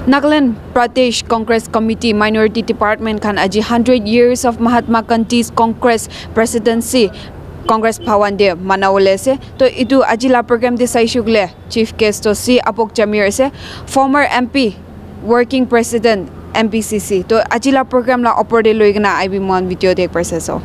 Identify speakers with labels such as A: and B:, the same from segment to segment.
A: Nagaland Pradesh Congress Committee Minority Department kan aji 100 years of Mahatma Gandhi's Congress Presidency Congress Bhawan de manawle se to itu ajila program de sai shugle chief guest to si Apok Jamir se former MP working president Npcc to ajila program la opor de loigna IB mon video de proceso.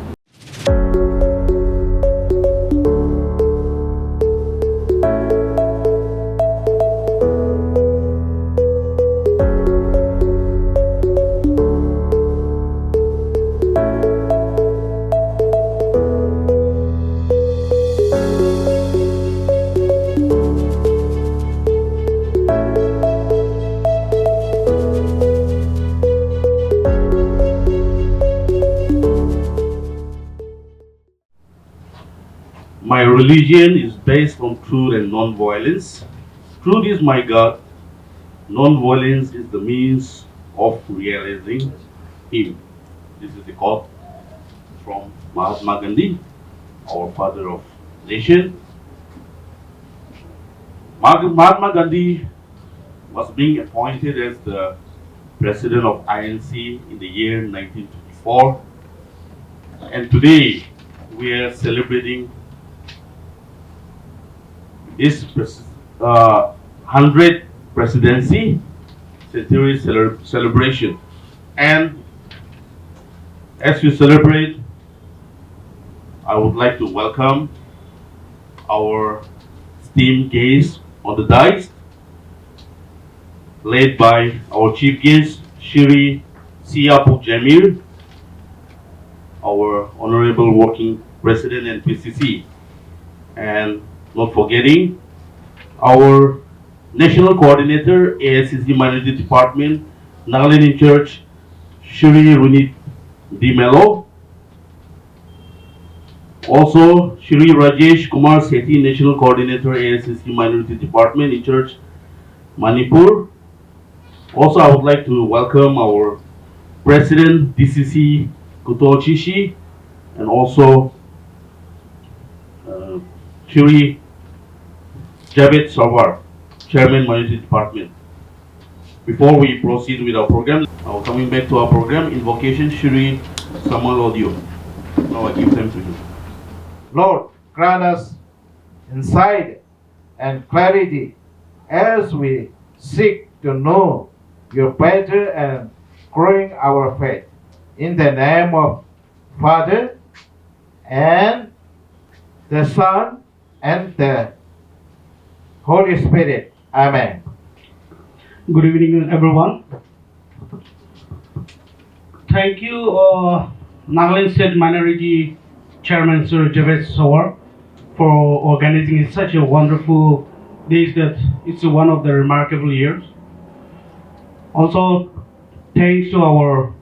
B: My religion is based on truth and non-violence. Truth is my God. Non-violence is the means of realizing Him. This is the quote from Mahatma Gandhi, our father of nation. Mahatma Gandhi was being appointed as the president of INC in the year 1954. And today we are celebrating his 100th presidency centenary celebration. And as we celebrate, I would like to welcome our esteemed guests on the dais, led by our chief guest, Shri Apok Jamir, our honorable working president Npcc, and not forgetting our national coordinator, ASCC Minority Department, Nagaland in Church, Shri Runit D. Mello. Also, Shri Rajesh Kumar Sethi, National Coordinator, ASCC Minority Department in Church, Manipur. Also, I would like to welcome our President, DCC Kuto Chishi, and also Shri Javed Sarwar, Chairman Minority Department. Before we proceed with our program, coming back to our program, invocation Shri Samuel Audio. Now I give them to him.
C: Lord, grant us insight and clarity as we seek to know you better and growing our faith. In the name of Father and the Son and the Holy Spirit. Amen.
D: Good evening, everyone. Thank you, Nagaland State Minority Chairman Sir Javed Sawar, for organizing such a wonderful day. That it's one of the remarkable years. Also, thanks to our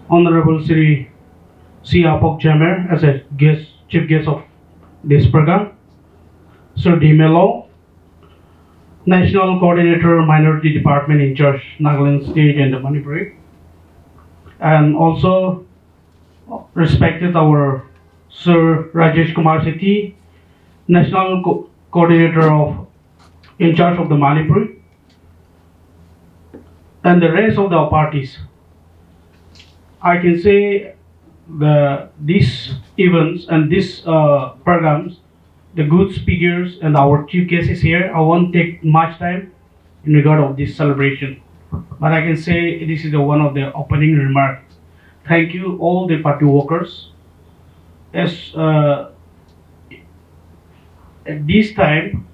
D: Honorable Sri Apok Jamir as a chief guest of this program, Sir D. Mello, National Coordinator, Minority Department in Church, Nagaland State and Manipur, and also respected our Sir Rajesh Kumar Sethi, National Coordinator in charge of the Manipur, and the rest of the parties. I can say these events and these programs, the good speakers and our chief guest is here. I won't take much time in regard of this celebration, but I can say this is one of the opening remarks. Thank you all the party workers. As at this time,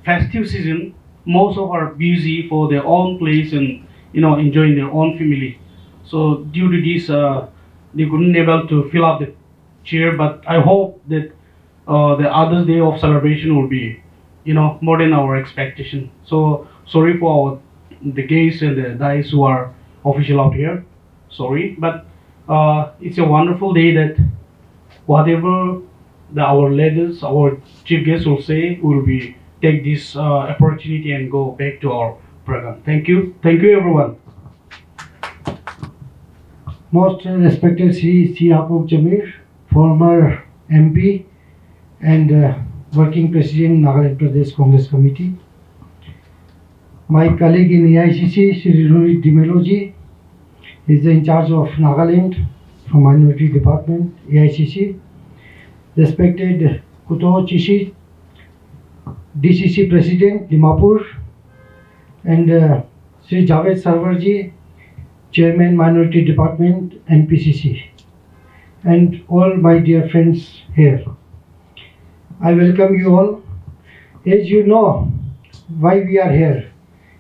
D: festive season, most of are busy for their own place and enjoying their own family. So due to this, they couldn't able to fill up the chair. But I hope that the other day of celebration will be, more than our expectation. So sorry for the guests and the guys who are official out here. Sorry, but it's a wonderful day that whatever our leaders, our chief guests will say, will be take this opportunity and go back to our program. Thank you everyone.
E: Most respected Sri Apok Jamir, former MP and working president Nagaland Pradesh Congress Committee. my colleague in AICC, Sri Rohit Dimeloji, is in charge of Nagaland from Minority Department, AICC. Respected Kuto Chishi, DCC President, Dimapur, and Sri Javed Sarwarji, Chairman Minority Department, Npcc, and all my dear friends here. I welcome you all. As you know why we are here.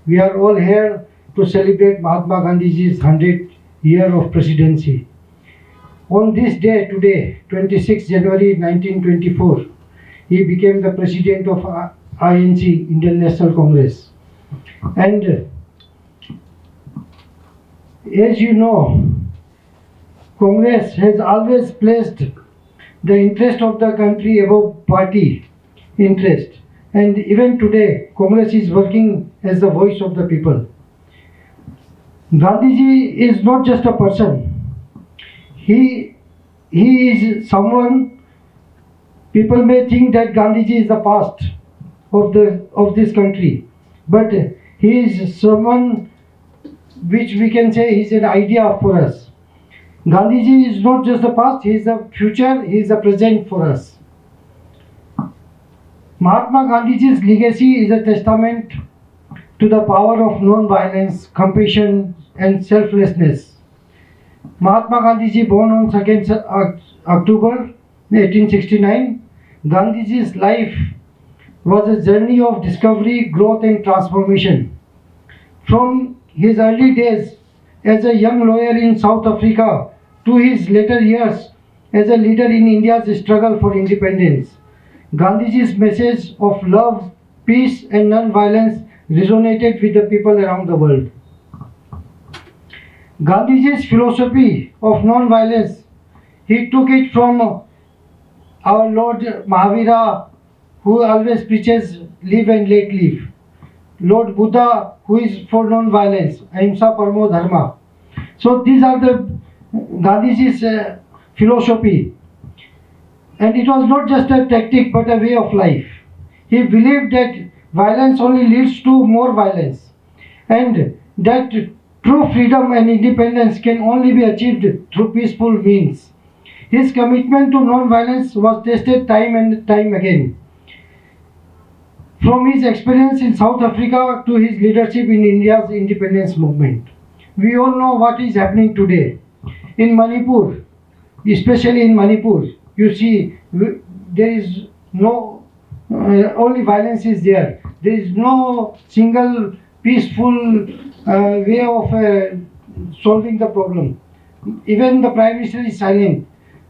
E: We are all here to celebrate Mahatma Gandhi's 100th year of presidency. On this day today, 26 January 1924, he became the president of INC, Indian National Congress. And as you know, Congress has always placed the interest of the country above party interest. And even today, Congress is working as the voice of the people. Gandhiji is not just a person. He is someone. People may think that Gandhiji is the past of this country, but he is someone which we can say is an idea for us. Gandhiji is not just the past, he is the future, he is the present for us. Mahatma Gandhiji's legacy is a testament to the power of non-violence, compassion and selflessness. Mahatma Gandhiji, born on 2nd October 1869, Gandhiji's life was a journey of discovery, growth and transformation. From his early days as a young lawyer in South Africa to his later years as a leader in India's struggle for independence, Gandhiji's message of love, peace and non-violence resonated with the people around the world. Gandhiji's philosophy of non-violence, he took it from our Lord Mahavira, who always preaches live and let live. Lord Buddha, who is for non-violence, ahimsa paramo dharma. So these are the Gandhiji's philosophy. And it was not just a tactic but a way of life. He believed that violence only leads to more violence, and that true freedom and independence can only be achieved through peaceful means. His commitment to non-violence was tested time and time again. From his experience in South Africa to his leadership in India's independence movement. We all know what is happening today. In Manipur, especially in Manipur, you see there is no, only violence is there. There is no single peaceful way of solving the problem. Even the Prime Minister is silent.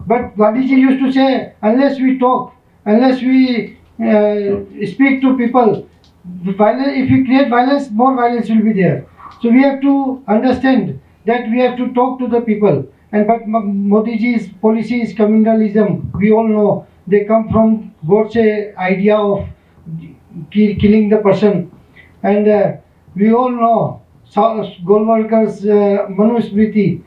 E: But Gandhiji used to say, unless we talk, unless we speak to people, if we create violence, more violence will be there. So we have to understand that we have to talk to the people. But Modiji's policy is communalism. We all know they come from Godse idea of killing the person. And we all know Golwalkar's Manusmriti,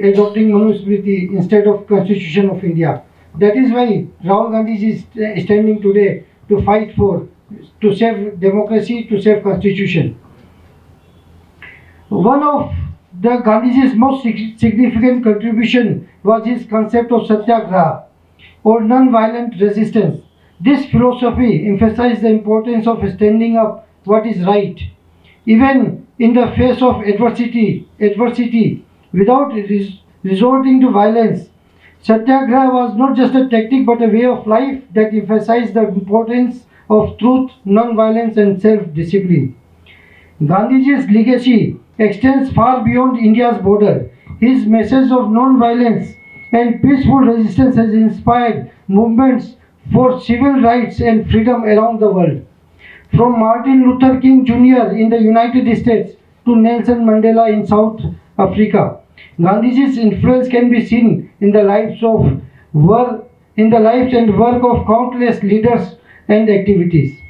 E: adopting Manusmriti instead of Constitution of India. That is why Rahul Gandhi is standing today to fight for, to save democracy, to save Constitution. One of the Gandhiji's most significant contribution was his concept of satyagraha, or non-violent resistance. This philosophy emphasized the importance of standing up what is right, even in the face of adversity, without resorting to violence. Satyagraha was not just a tactic but a way of life that emphasized the importance of truth, non-violence and self-discipline. Gandhiji's legacy extends far beyond India's border. His message of non-violence and peaceful resistance has inspired movements for civil rights and freedom around the world. From Martin Luther King Jr. in the United States to Nelson Mandela in South Africa, Gandhiji's influence can be seen in the lives and work of countless leaders and activists.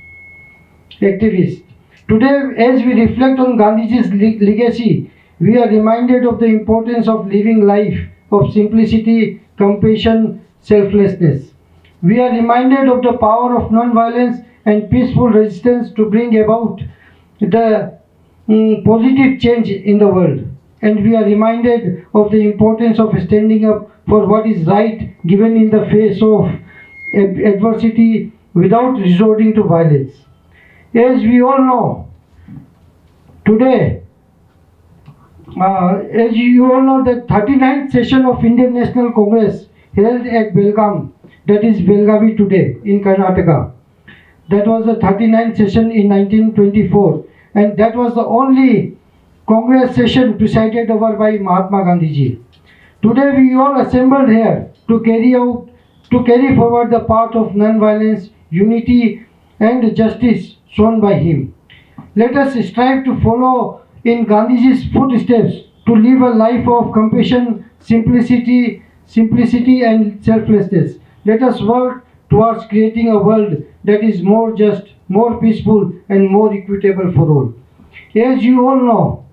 E: Today, as we reflect on Gandhiji's legacy, we are reminded of the importance of living life of simplicity, compassion, selflessness. We are reminded of the power of non-violence and peaceful resistance to bring about the positive change in the world. And we are reminded of the importance of standing up for what is right, given in the face of adversity without resorting to violence. As we all know, today, as you all know, the 39th session of Indian National Congress held at Belgaum, that is Belgavi today in Karnataka. That was the 39th session in 1924, and that was the only Congress session presided over by Mahatma Gandhiji. Today we all assembled here to carry forward the path of non-violence, unity and justice shown by him. Let us strive to follow in Gandhiji's footsteps, to live a life of compassion, simplicity and selflessness. Let us work towards creating a world that is more just, more peaceful and more equitable for all. As you all know,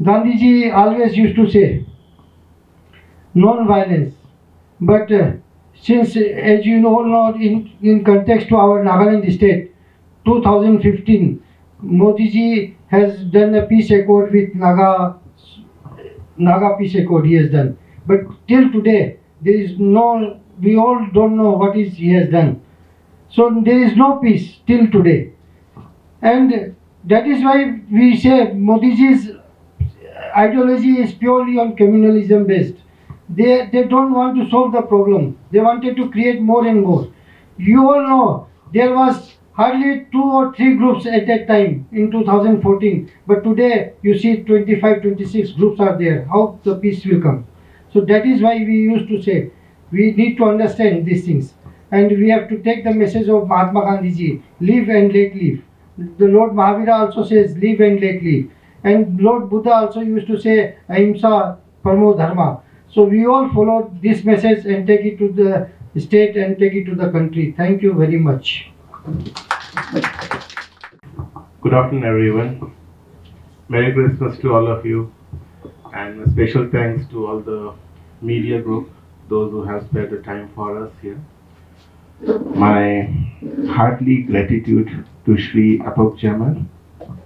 E: Gandhiji always used to say, non-violence. But since, as you all know, in context to our Nagaland state, 2015, Modi ji has done a peace accord with Naga peace accord he has done. But till today, there is no, we all don't know what is he has done. So there is no peace till today. And that is why we say Modi ji's ideology is purely on communalism based. They don't want to solve the problem. They wanted to create more and more. You all know there was hardly 2 or 3 groups at that time in 2014. But today you see 25, 26 groups are there. How the peace will come? So that is why we used to say we need to understand these things. And we have to take the message of Mahatma Gandhiji, live and let live. The Lord Mahavira also says live and let live. And Lord Buddha also used to say ahimsa paramo dharma. So we all follow this message and take it to the state and take it to the country. Thank you very much.
F: Good afternoon, everyone. Merry Christmas to all of you, and a special thanks to all the media group, those who have spared the time for us here. My heartily gratitude to Shri Apok Jaman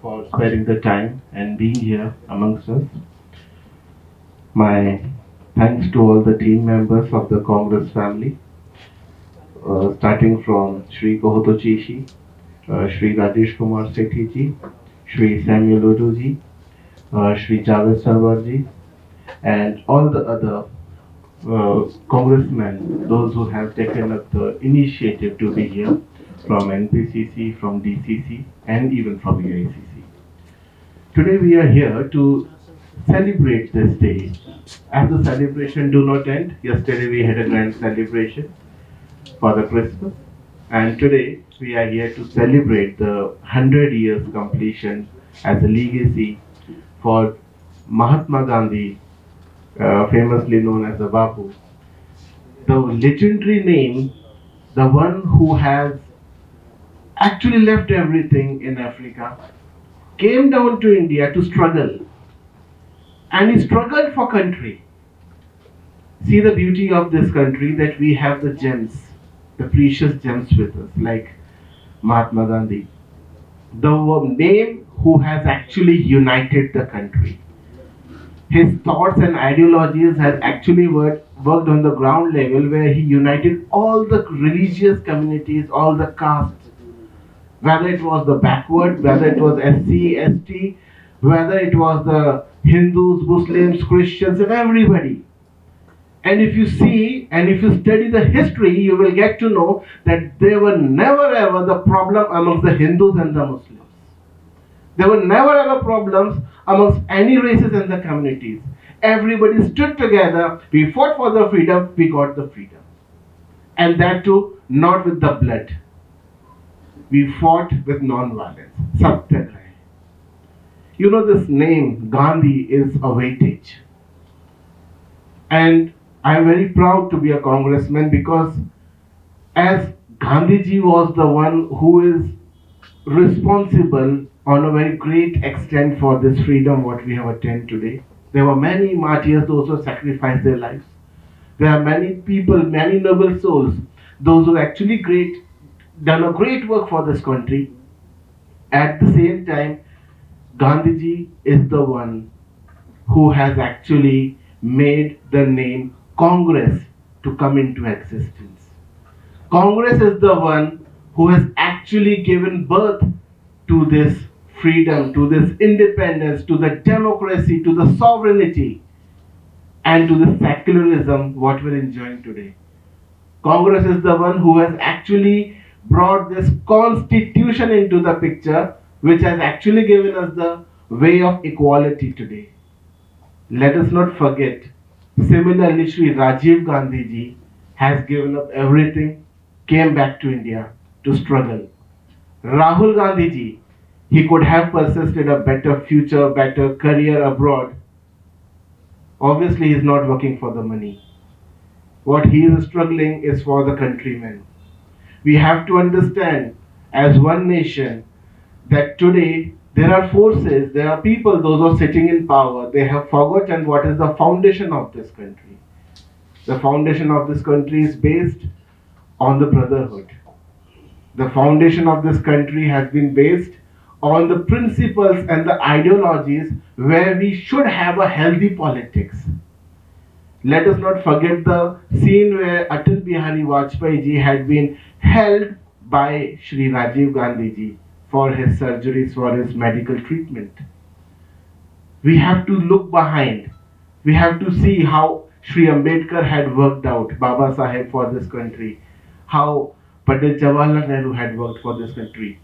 F: for sparing the time and being here amongst us. My thanks to all the team members of the Congress family, starting from Shri Kohoto Chishi, Shri Rajesh Kumar Sethi ji, Shri Samuel Udu ji, Shri Javed Sarwar ji, and all the other congressmen, those who have taken up the initiative to be here from Npcc, from DCC, and even from UICC. Today we are here to celebrate this day. As the celebration do not end, yesterday we had a grand celebration for the Christmas, and today we are here to celebrate the 100 years completion as a legacy for Mahatma Gandhi, famously known as the Bapu. The legendary name, the one who has actually left everything in Africa, came down to India to struggle, and he struggled for country. See the beauty of this country, that we have the gems, the precious gems with us, like Mahatma Gandhi, the name who has actually united the country. His thoughts and ideologies had actually worked on the ground level, where he united all the religious communities, all the castes, whether it was the backward, whether it was SC, ST, whether it was the Hindus, Muslims, Christians, and everybody. And if you see and if you study the history, you will get to know that there were never ever the problem amongst the Hindus and the Muslims. There were never ever problems amongst any races and the communities. Everybody stood together, we fought for the freedom, we got the freedom. And that too, not with the blood. We fought with non-violence. Satyagraha. You know, this name, Gandhi, is a weightage. And I am very proud to be a congressman, because as Gandhiji was the one who is responsible on a very great extent for this freedom what we have attained today. There were many martyrs, those who sacrificed their lives. There are many people, many noble souls, those who actually done a great work for this country. At the same time, Gandhiji is the one who has actually made the name Congress to come into existence. Congress is the one who has actually given birth to this freedom, to this independence, to the democracy, to the sovereignty, and to the secularism what we're enjoying today. Congress is the one who has actually brought this constitution into the picture, which has actually given us the way of equality today. Let us not forget, similarly, Sri Rajiv Gandhi ji has given up everything, came back to India to struggle. Rahul Gandhi ji, he could have persisted a better future, better career abroad. Obviously, he is not working for the money. What he is struggling is for the countrymen. We have to understand as one nation that today there are forces, there are people, those who are sitting in power, they have forgotten what is the foundation of this country. The foundation of this country is based on the brotherhood. The foundation of this country has been based on the principles and the ideologies where we should have a healthy politics. Let us not forget the scene where Atal Bihari Vajpayee ji had been held by Sri Rajiv Gandhi ji for his surgeries, for his medical treatment. We have to look behind. We have to see how Sri Ambedkar had worked out, Baba Saheb, for this country, how Pandit Jawaharlal Nehru had worked for this country.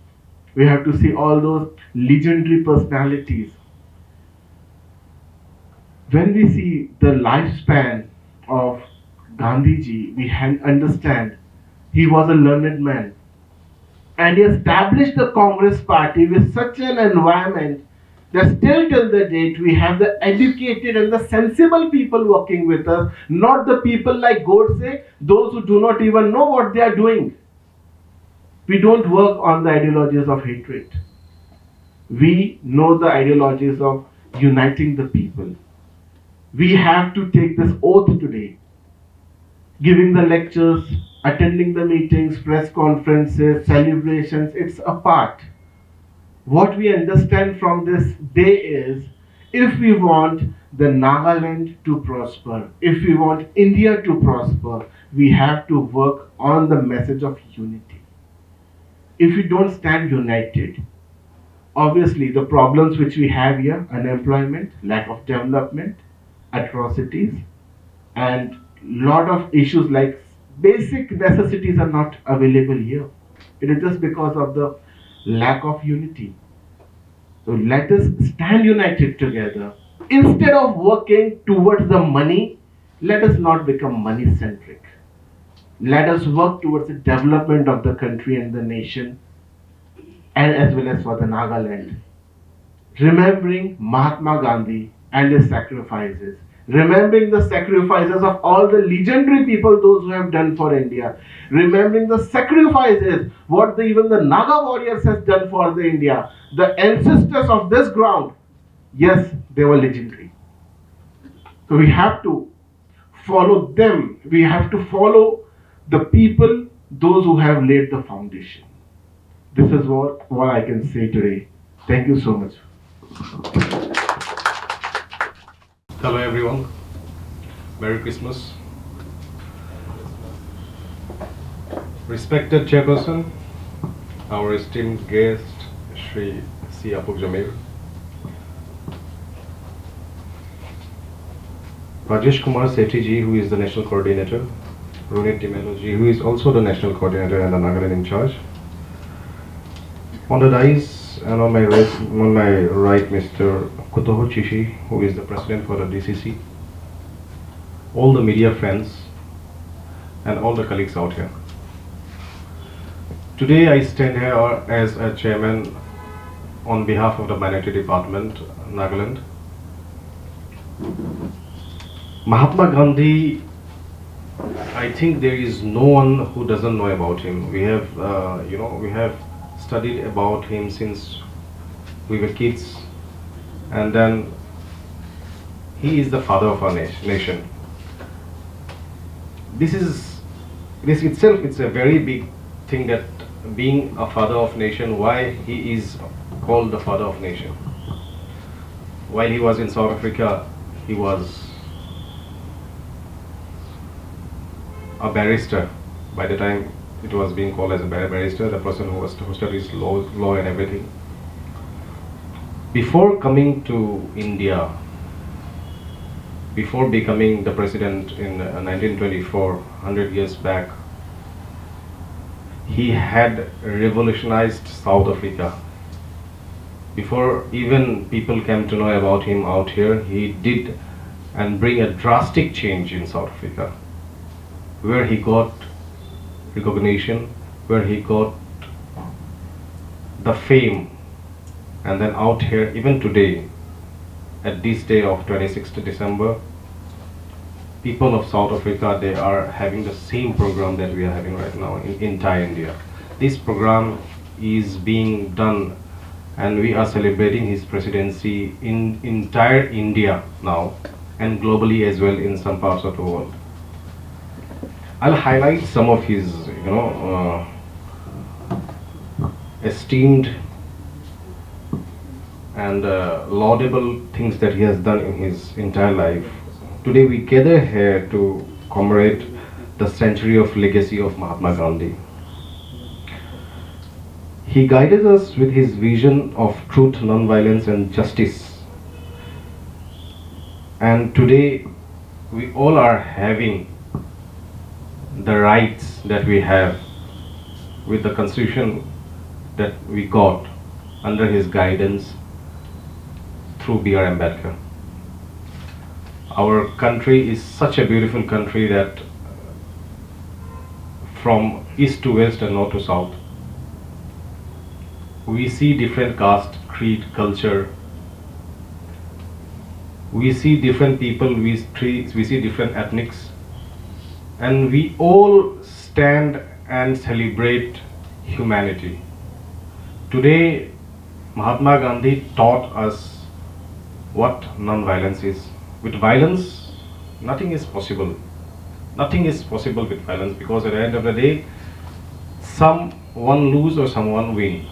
F: We have to see all those legendary personalities. When we see the lifespan of Gandhiji, we understand he was a learned man. And he established the Congress party with such an environment that still till the date we have the educated and the sensible people working with us, not the people like Godse, those who do not even know what they are doing. We don't work on the ideologies of hatred. We know the ideologies of uniting the people. We have to take this oath today. Giving the lectures, attending the meetings, press conferences, celebrations, it's a part. What we understand from this day is, if we want the Nagaland to prosper, if we want India to prosper, we have to work on the message of unity. If we don't stand united, obviously the problems which we have here, unemployment, lack of development, atrocities, and lot of issues like basic necessities are not available here. It is just because of the lack of unity. So let us stand united together. Instead of working towards the money, let us not become money centric. Let us work towards the development of the country and the nation, and as well as for the Nagaland. Remembering Mahatma Gandhi and his sacrifices. Remembering the sacrifices of all the legendary people, those who have done for India. Remembering the sacrifices, what even the Naga warriors has done for the India. The ancestors of this ground, yes, they were legendary. So we have to follow them. We have to follow the people, those who have laid the foundation. This is what I can say today. Thank you so much.
G: Hello everyone, Merry Christmas. Respected Chairperson, our esteemed guest, Shri C. Apuk Jamir, Rajesh Kumar Sethi ji, who is the National Coordinator, Runit Timelo ji, who is also the National Coordinator and the Nagaland in charge. On the dais and on my right, Mr. Kutoho Chishi, who is the President for the DCC, all the media friends, and all the colleagues out here. Today I stand here as a chairman on behalf of the Minority Department, Nagaland. Mahatma Gandhi, I think there is no one who doesn't know about him. We have, we have studied about him since we were kids, and then he is the father of our nation. This itself, it's a very big thing, that being a father of nation, why he is called the father of nation. while he was in South Africa, he was a barrister. By the time it was being called as a barrister, the person who studies law and everything. Before coming to India, before becoming the president in 1924, 100 years back, he had revolutionized South Africa. Before even people came to know about him out here, he did and bring a drastic change in South Africa, where he got recognition, where he got the fame. And then out here, even today, at this day of 26th December, people of South Africa, they are having the same program that we are having right now in entire India. This program is being done and we are celebrating his presidency in entire India now and globally as well in some parts of the world. I'll highlight some of his, esteemed and laudable things that he has done in his entire life. Today we gather here to commemorate the century of legacy of Mahatma Gandhi. He guided us with his vision of truth, non-violence and justice. And today we all are having the rights that we have with the constitution that we got under his guidance through B.R. Ambedkar. Our country is such a beautiful country that from east to west and north to south, we see different caste, creed, culture. We see different people, we see different ethnics, and we all stand and celebrate humanity. Today, Mahatma Gandhi taught us what non-violence is. With violence, nothing is possible. Nothing is possible with violence, because at the end of the day, someone lose or someone win.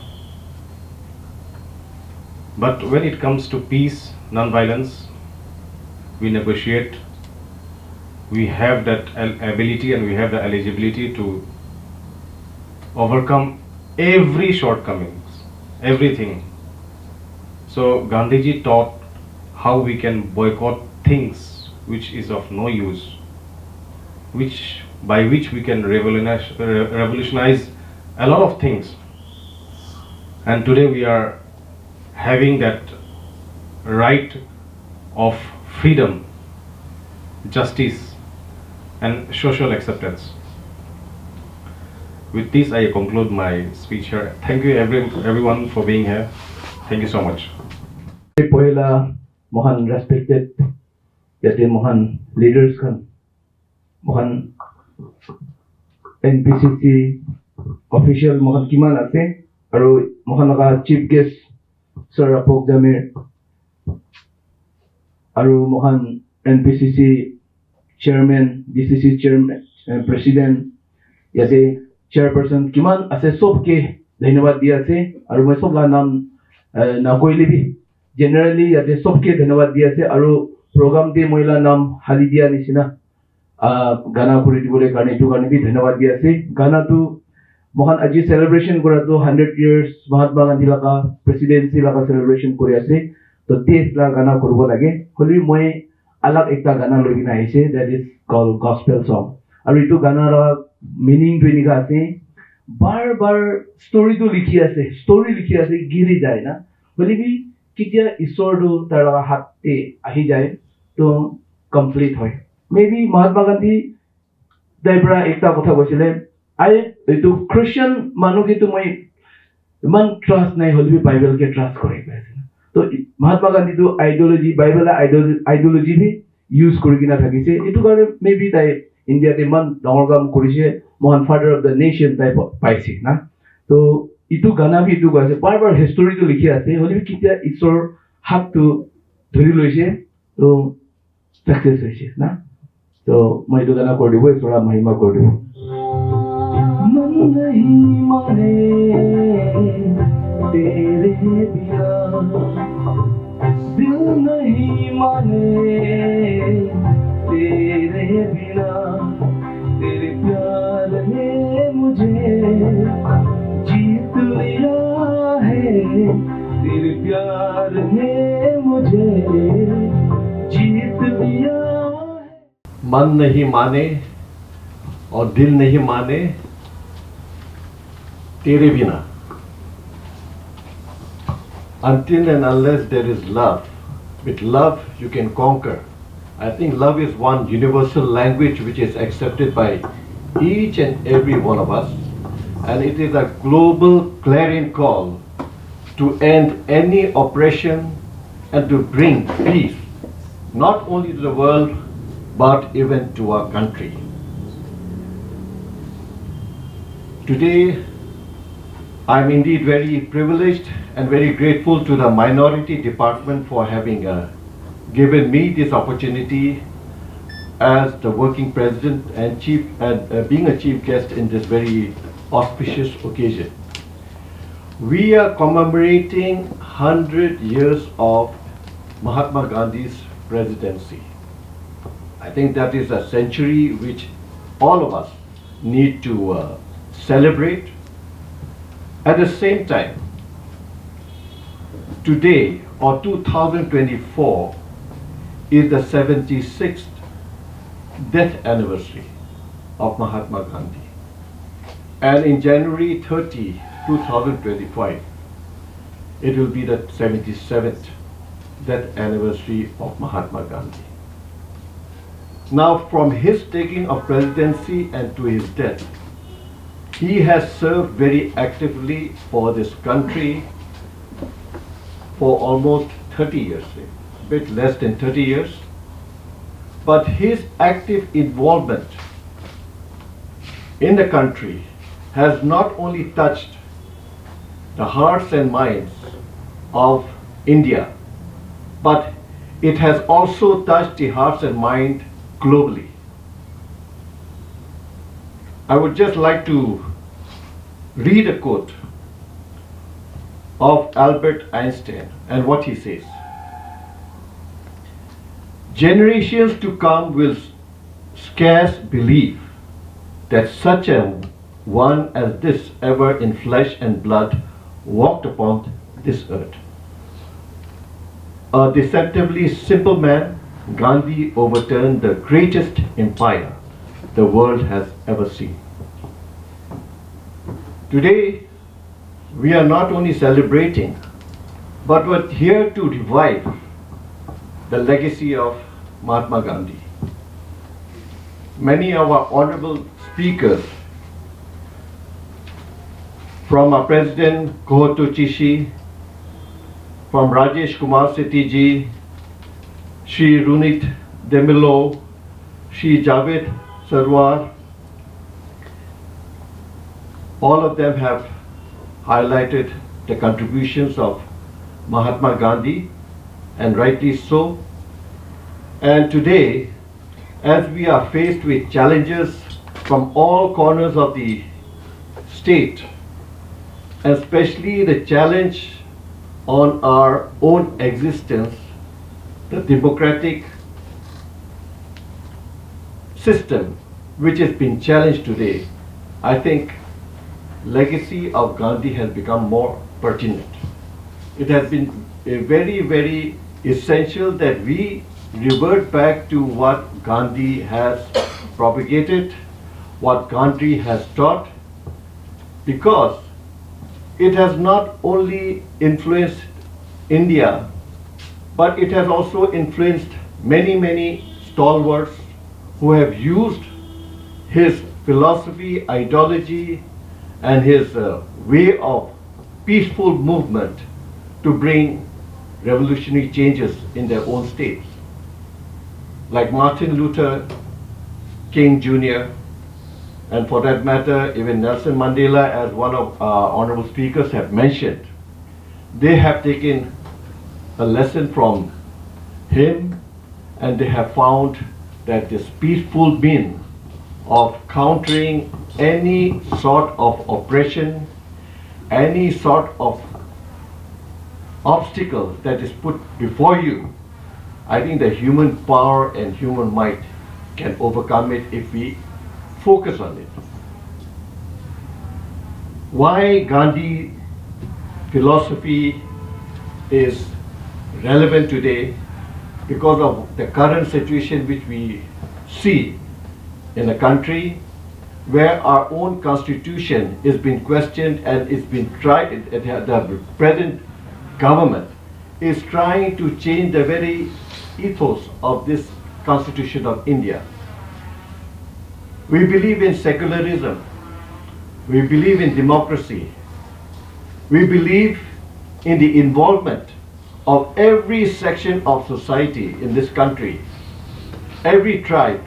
G: But when it comes to peace, non-violence, we negotiate. We have that ability and we have the eligibility to overcome every shortcomings, everything. So Gandhiji taught how we can boycott things which is of no use, by which we can revolutionize a lot of things. And today we are having that right of freedom, justice and social acceptance. With this, I conclude my speech here. Thank you everyone for being here. Thank you so much.
H: Pohila mohan respected yate mohan leaders kan mohan NPCC official mohan kiman ase aru mohan laga chief guest Sir Apok Jamir aru mohan NPCC chairman, DCC chairman, president yate chairperson kiman ase sob ke dhanyawad dia ase aru moi sob la naam na koile bhi generally yate sob ke dhanyawad dia ase aru program de moila naam hali dia nisina gana kuri dibole karne tu karne bhi dhanyawad dia ase. Gana tu mohan aji celebration kora to 100 years Mahatma Gandhi laga presidency laga celebration kori ase to desh la gana korbo lage holi moi alag ekta gana loi kina aise, that is called gospel song. Aru itu gana la meaning tu enika ase bar bar story to likhi ase giri jai na holi bhi kitia ishwar tu tar laga hat te ahi jai to complete hoy. Maybe Mahatma Gandhi daibra ekta kotha koisile itu Christian manu ki tu moi iman trust nai holi bhi Bible ke trust kore paise. So Mahatma Gandhi to ideology, Bible ideology bhi use kori kina thakise. Itu kare maybe tai India te man dangor kam korise mohan father of the nation type paise na. So itu gana bhi itu kaise bar history to likhi ase holi bhi kitia ishwar hat to dhori loise to success hoise na. So moi itu gana kori dibo ishwara mahima kori dibo. नहीं माने तेरे बिना दिल नहीं माने तेरे बिना, तेरे प्यार ने मुझे जीत लिया है, तेरे प्यार ने मुझे जीत लिया है।
I: मन नहीं माने और दिल नहीं माने तेरे बिना. Until and unless there is love, with love you can conquer. I think love is one universal language which is accepted by each and every one of us, and it is a global clarion call to end any oppression and to bring peace, not only to the world but even to our country. Today, I am indeed very privileged and very grateful to the Minority Department for having given me this opportunity as the working president and being a chief guest in this very auspicious occasion. We are commemorating 100 years of Mahatma Gandhi's presidency. I think that is a century which all of us need to celebrate. At the same time, today or 2024 is the 76th death anniversary of Mahatma Gandhi. And in January 30, 2025, it will be the 77th death anniversary of Mahatma Gandhi. Now, from his taking of presidency and to his death, he has served very actively for this country for almost 30 years, a bit less than 30 years. But his active involvement in the country has not only touched the hearts and minds of India, but it has also touched the hearts and mind globally. I would just like to read a quote of Albert Einstein and what he says. Generations to come will scarce believe that such a one as this ever in flesh and blood walked upon this earth. A deceptively simple man, Gandhi overturned the greatest empire the world has ever seen. Today, we are not only celebrating, but we're here to revive the legacy of Mahatma Gandhi. Many of our honorable speakers, from our President Kohoto Chishi, from Rajesh Kumar Sethi ji, Shri Runit Demilo, Shri Javed Sarwar, all of them have highlighted the contributions of Mahatma Gandhi, and rightly so. And today, as we are faced with challenges from all corners of the state, especially the challenge on our own existence, the democratic system which has been challenged today, I think legacy of Gandhi has become more pertinent. It has been very, very essential that we revert back to what Gandhi has propagated, what Gandhi has taught, because it has not only influenced India, but it has also influenced many, many stalwarts who have used his philosophy, ideology, and his way of peaceful movement to bring revolutionary changes in their own states. Like Martin Luther King Jr., and for that matter, even Nelson Mandela, as one of our honorable speakers have mentioned, they have taken a lesson from him, and they have found that this peaceful means of countering any sort of oppression, any sort of obstacle that is put before you, I think the human power and human might can overcome it if we focus on it. Why Gandhi philosophy is relevant today? Because of the current situation which we see in a country where our own constitution is being questioned and it's been tried, the present government is trying to change the very ethos of this Constitution of India. We believe in secularism. We believe in democracy. We believe in the involvement of every section of society in this country, every tribe,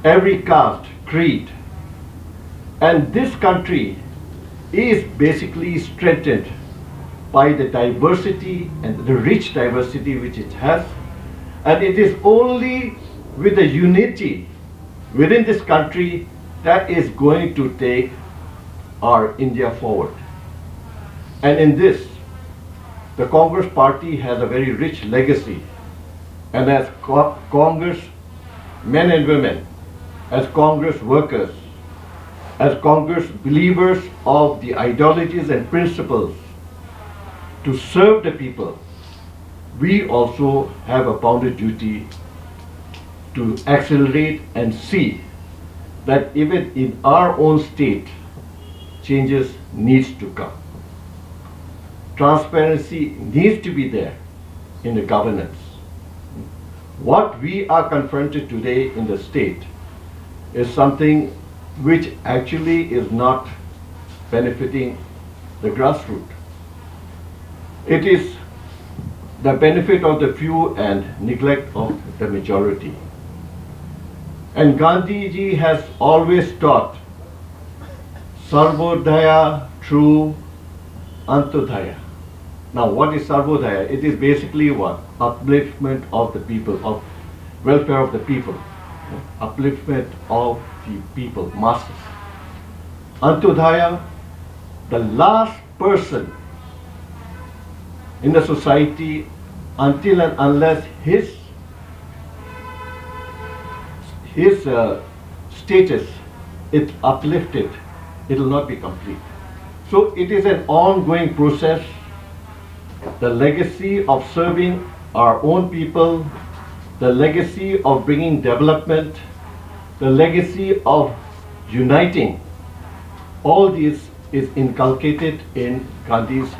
I: every caste, creed. And this country is basically strengthened by the diversity and the rich diversity which it has. And it is only with the unity within this country that is going to take our India forward. And in this, the Congress party has a very rich legacy. And as Congress men and women, as Congress workers, as Congress believers of the ideologies and principles to serve the people, we also have a bounden duty to accelerate and see that even in our own state, changes needs to come. Transparency needs to be there in the governance. What we are confronted today in the state is something which actually is not benefiting the grassroots. It is the benefit of the few and neglect of the majority. And Gandhiji has always taught Sarvodaya through Antodaya. Now, what is Sarvodaya? It is basically what? Upliftment of the people, of welfare of the people, upliftment of the people, masses. Antodaya, the last person in the society, until and unless his status is uplifted, it will not be complete. So it is an ongoing process. The legacy of serving our own people, the legacy of bringing development, the legacy of uniting, all this is inculcated in Gandhi's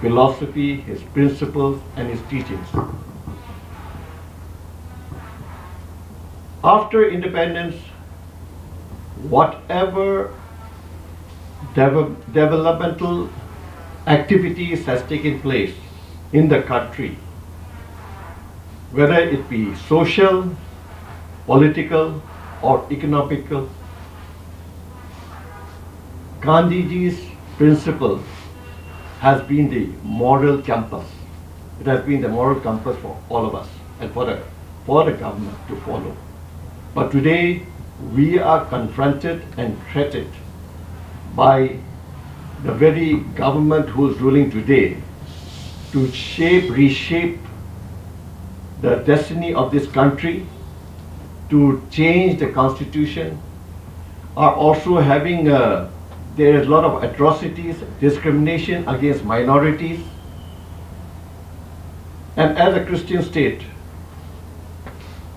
I: philosophy, his principles, and his teachings. After independence, whatever developmental activities has taken place in the country, whether it be social, political, or economical, Gandhiji's principle has been the moral compass. It has been the moral compass for all of us and for the government to follow. But today, we are confronted and threatened by the very government who is ruling today to reshape the destiny of this country, to change the constitution, are also having, there is a lot of atrocities, discrimination against minorities. And as a Christian state,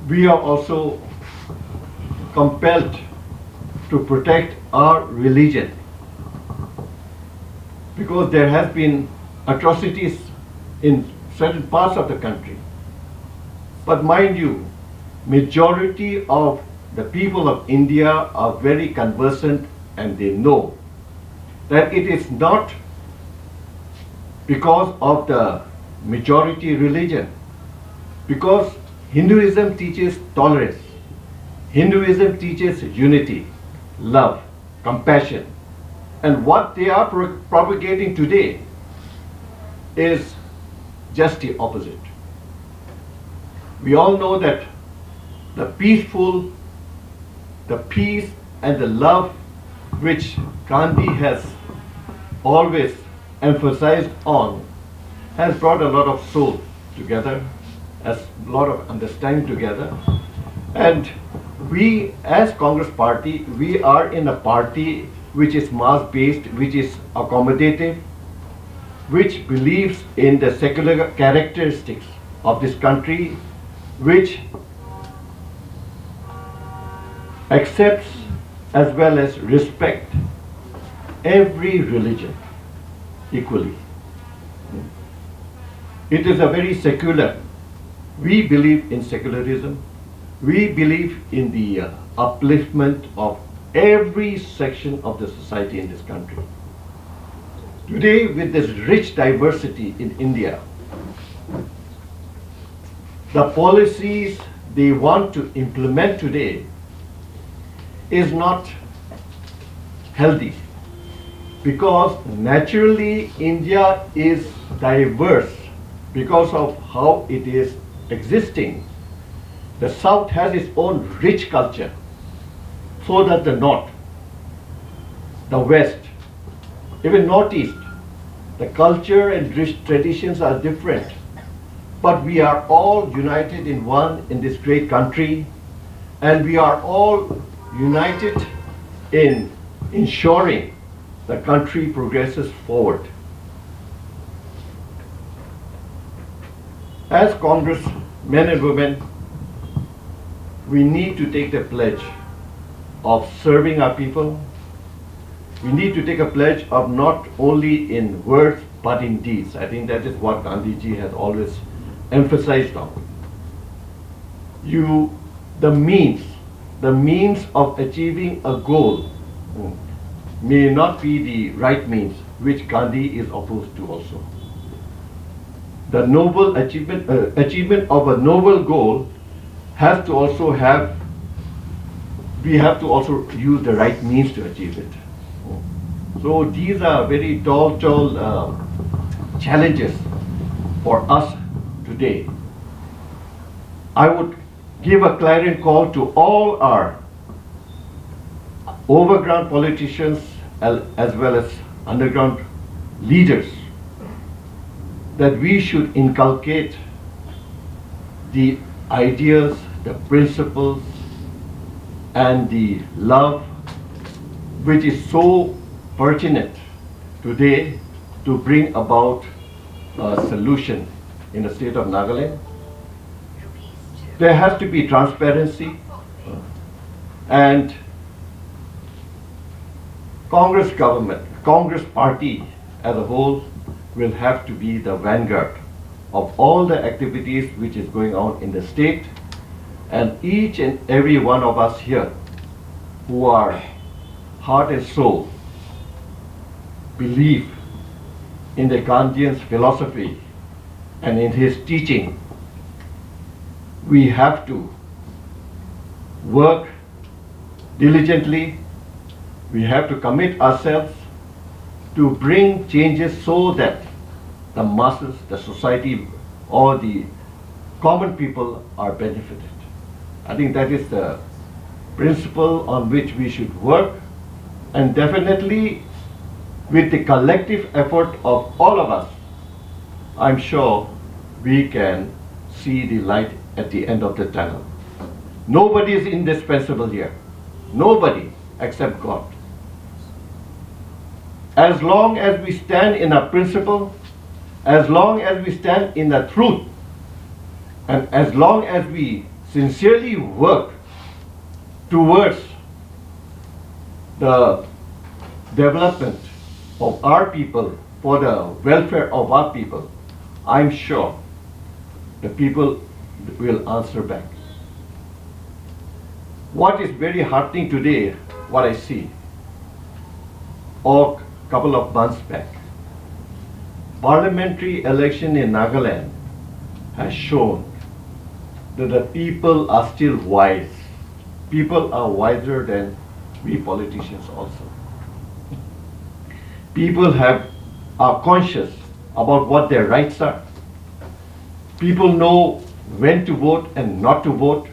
I: we are also compelled to protect our religion, because there has been atrocities in certain parts of the country. But mind you, majority of the people of India are very conversant, and they know that it is not because of the majority religion, because Hinduism teaches tolerance. Hinduism teaches unity, love, compassion. And what they are propagating today is just the opposite. We all know that the peace and the love which Gandhi has always emphasized on has brought a lot of souls together. a lot of understanding together. And we, as Congress Party, we are in a party which is mass-based, which is accommodative, which believes in the secular characteristics of this country, which accepts as well as respect every religion equally. It is a very secular. We believe in secularism. We believe in the upliftment of every section of the society in this country. Today, with this rich diversity in India, the policies they want to implement today is not healthy, because naturally India is diverse because of how it is existing. The South has its own rich culture, so that the North, the West, even Northeast, the culture and rich traditions are different. But we are all united in one in this great country, and we are all united in ensuring the country progresses forward. As Congress men and women, we need to take the pledge of serving our people. We need to take a pledge of not only in words but in deeds. I think that is what Gandhiji has always emphasized on. The means of achieving a goal may not be the right means, which Gandhi is opposed to also. The noble achievement of a noble goal has to also have, we have to also use the right means to achieve it. So these are very tall challenges for us today. I would give a clarion call to all our overground politicians as well as underground leaders, that we should inculcate the ideas, the principles, and the love which is so pertinent today to bring about a solution in the state of Nagaland. There has to be transparency, and Congress government, Congress party as a whole will have to be the vanguard of all the activities which is going on in the state, and each and every one of us here who are heart and soul believe in the Gandhi'S philosophy and in his teaching. We have to work diligently. We have to commit ourselves to bring changes so that the masses, the society, or the common people are benefited. I think that is the principle on which we should work, and definitely with the collective effort of all of us, I'm sure we can see the light at the end of the tunnel. Nobody is indispensable here. Nobody except God. As long as we stand in a principle, as long as we stand in the truth, and as long as we sincerely work towards the development of our people, for the welfare of our people, I'm sure the people will answer back. What is very heartening today, what I see, or a couple of months back, parliamentary election in Nagaland has shown that the people are still wise. People are wiser than we politicians also. People are conscious about what their rights are. People know when to vote and not to vote.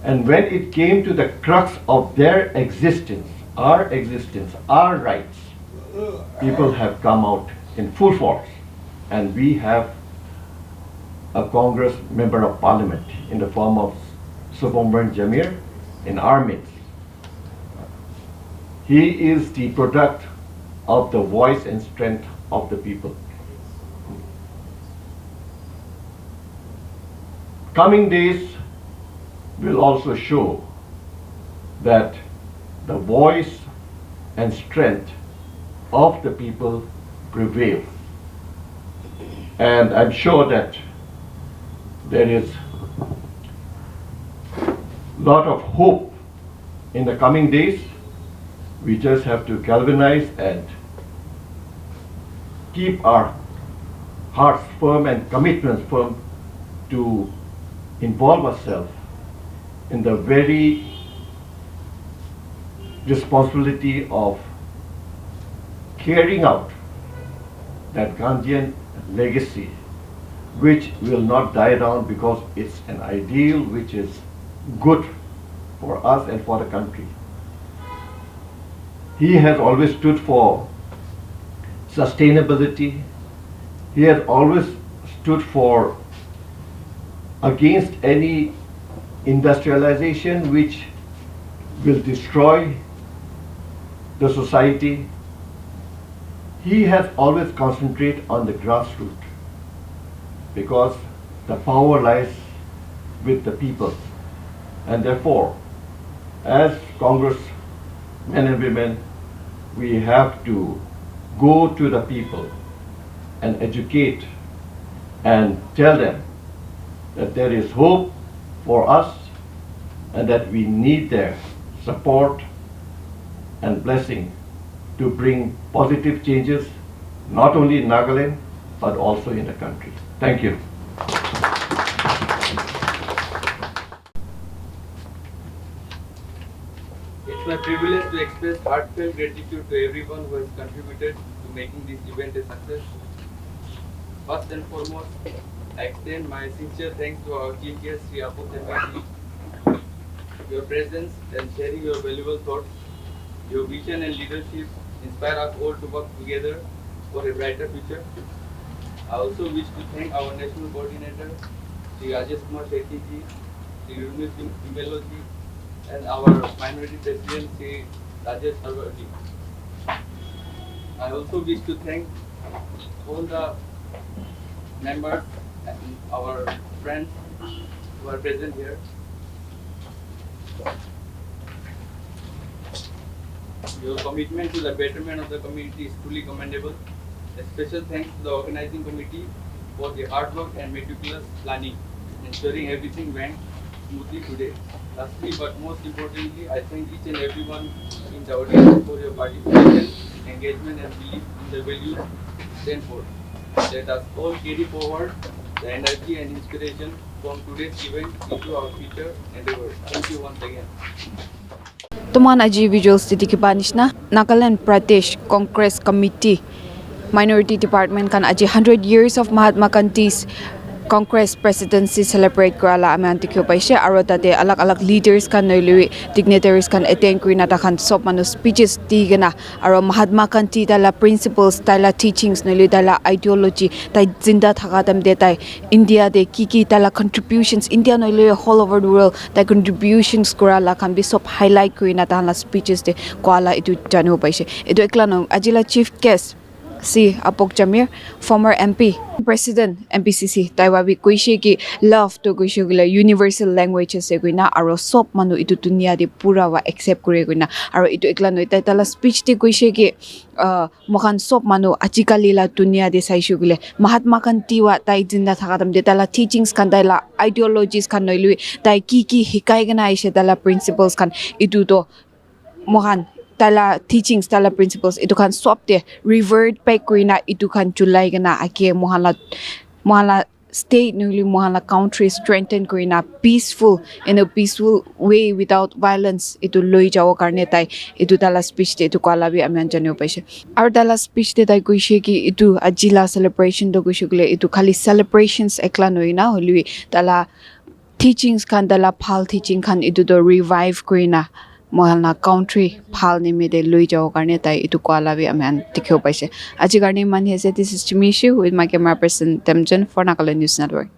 I: And when it came to the crux of their existence, our rights, people have come out in full force, and we have a Congress member of parliament in the form of Subramanian Jamir in our midst. He is the product of the voice and strength of the people. Coming days will also show that the voice and strength of the people prevail. And I'm sure that there is a lot of hope in the coming days. We just have to galvanize and keep our hearts firm and commitments firm to involve ourselves in the very responsibility of carrying out that Gandhian legacy, which will not die down because it's an ideal which is good for us and for the country. He has always stood for sustainability. He has always stood for against any industrialization which will destroy the society. He has always concentrated on the grassroots because the power lies with the people. And therefore, as Congress men and women, we have to go to the people and educate and tell them that there is hope for us and that we need their support and blessing to bring positive changes, not only in Nagaland, but also in the country. Thank you.
J: It's my privilege to express heartfelt gratitude to everyone who has contributed to making this event a success. First and foremost, I extend my sincere thanks to our chief guest, Sri Apok Npcc. Your presence and sharing your valuable thoughts, your vision and leadership inspire us all to work together for a brighter future. I also wish to thank our national coordinator, Sri Rajesh Kumar Shetty ji, Sri Runit Timelo ji, and our minority president, Sri Rajesh Sarwar ji. I also wish to thank all the members and our friends who are present here. Your commitment to the betterment of the community is truly commendable. A special thanks to the organizing committee for the hard work and meticulous planning, ensuring everything went smoothly today. Lastly, but most importantly, I thank each and everyone in the audience for your participation, engagement, and belief in the values stand for. Let us all carry forward the energy and inspiration from today's event into our future endeavors. Thank you once again.
A: Tuman aji visuals titikiba nishna Nagaland Pradesh Congress Committee Minority Department kan aji 100 years of Mahatma Gandhi's Congress Presidency celebrate krala aman tikyo paise aro tate alak leaders kan noilui dignitaries kan attend krina ta kan sop manu speeches tigena aro Mahatma Gandhi dala principles dala teachings noilui dala ideology tai zinda thaka tam de tai India de kiki dala contributions India noilui all over the world tai contributions krala kan bi sop highlight krina ta la speeches de kwala itu janu paise edu ekla no ajila chief guest Si Apok Jamir, former MP, President Npcc, Taiwabi Kuishi ki love to Kuishi universal languages seguina, aro sop manu itu dunia di pura wa accept kure guina, aro itu iklan no itai tala speech di Kuishi ki mokan sop manu achikali la dunia di saishu gule, Mahatma Gandhi wa tai jinda thakatam de tala teachings kan tala ideologies kan noilui, tai ki hikai gana ishe tala principles kan itu to mokan tala teachings tala principles itu kan swap de revert back kuina itu kan July gana ake mohala state newly mohala country strengthen kuina peaceful in a peaceful way without violence itu loi jawo karne tai itu tala speech de itu kala bi aman janyo paise ar tala speech de tai kuishe ki itu ajila celebration do kuishule itu khali celebrations ekla noina holui tala teachings kan tala phal teaching kan itu do revive kuina mohalna country phal ni me de loi jaw karne tai itu kwala bi aman tikho paise aji garni man hese this is Chimishu with my camera person Temjan for Nagaland News Network.